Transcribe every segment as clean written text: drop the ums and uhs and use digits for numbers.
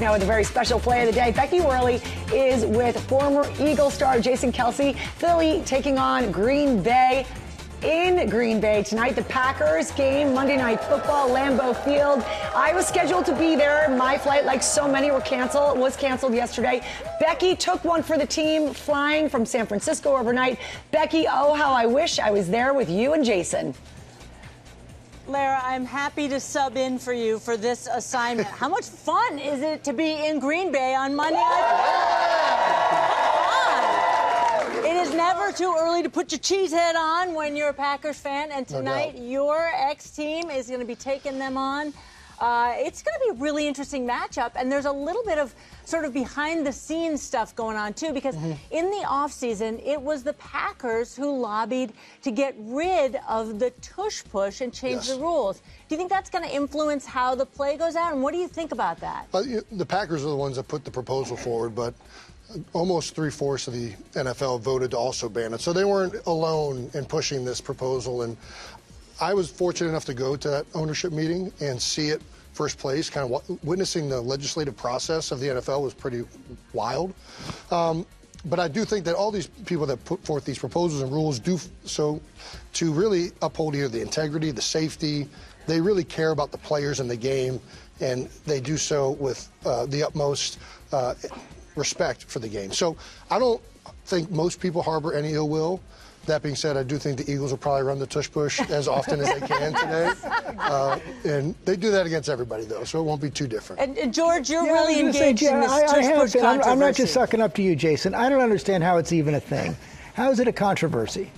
Now with a very special play of the day, Becky Worley is with former Eagle star Jason Kelce. Philly taking on Green Bay in Green Bay tonight. The Packers game, Monday Night Football, Lambeau Field. I was scheduled to be there. My flight, like so many, was canceled yesterday. Becky took one for the team, flying from San Francisco overnight. Becky, oh, how I wish I was there with you and Jason. Lara, I'm happy to sub in for you for this assignment. How much fun is it to be in Green Bay on Monday night? It is never too early to put your cheese head on when you're a Packers fan, and tonight your ex-team is going to be taking them on. It's going to be a really interesting matchup, and there's a little bit of sort of behind-the-scenes stuff going on, too, because in the offseason, it was the Packers who lobbied to get rid of the tush push and change the rules. Do you think that's going to influence how the play goes out, and what do you think about that? The Packers are the ones that put the proposal forward, but almost 3/4 of the NFL voted to also ban it. So they weren't alone in pushing this proposal, and I was fortunate enough to go to that ownership meeting and see it first place. Kind of witnessing the legislative process of the NFL was pretty wild. But I do think that all these people that put forth these proposals and rules do so to really uphold either the integrity, the safety. They really care about the players in the game, and they do so with the utmost respect for the game. So I don't think most people harbor any ill will. That being said, I do think the Eagles will probably run the tush push as often as they can today. And they do that against everybody, though, so it won't be too different. And George, you're really engaged in this tush push controversy. I'm not just sucking up to you, Jason. I don't understand how it's even a thing. How is it a controversy?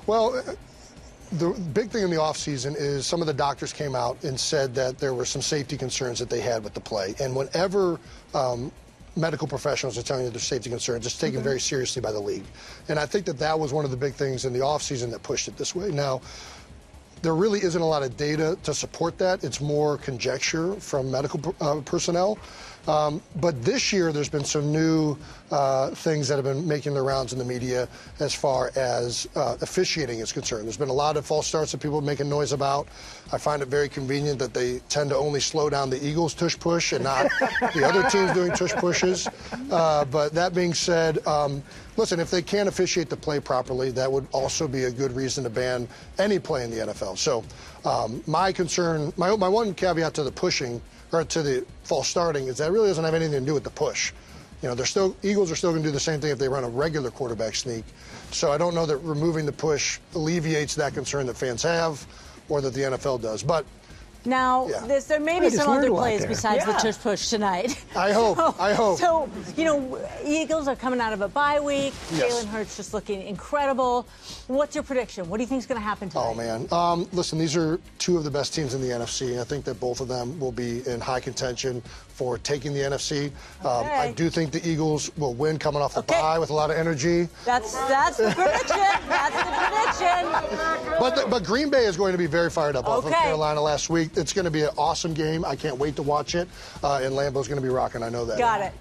Well, the big thing in the offseason is some of the doctors came out and said that there were some safety concerns that they had with the play. And whenever medical professionals are telling you there's safety concerns, it's taken very seriously by the league. And I think that that was one of the big things in the offseason that pushed it this way. Now, there really isn't a lot of data to support that. It's more conjecture from medical personnel. But this year, there's been some new things that have been making their rounds in the media as far as officiating is concerned. There's been a lot of false starts that people are making noise about. I find it very convenient that they tend to only slow down the Eagles' tush push and not the other teams doing tush pushes. But that being said, listen, if they can't officiate the play properly, that would also be a good reason to ban any play in the NFL. So my concern, my one caveat to the pushing, or to the false starting, is that it really doesn't have anything to do with the push. You know, Eagles are still going to do the same thing if they run a regular quarterback sneak. So I don't know that removing the push alleviates that concern that fans have, or that the NFL does. But now, there may be some other plays besides the tush push tonight. I hope. I hope. So, you know, Eagles are coming out of a bye week. Jalen Hurts just looking incredible. What's your prediction? What do you think is going to happen tonight? Oh, man. Listen, these are two of the best teams in the NFC. I think that both of them will be in high contention for taking the NFC. I do think the Eagles will win coming off the bye with a lot of energy. That's the prediction. That's the prediction. But Green Bay is going to be very fired up off of Carolina last week. It's going to be an awesome game. I can't wait to watch it. And Lambeau's going to be rocking. I know that. Got it.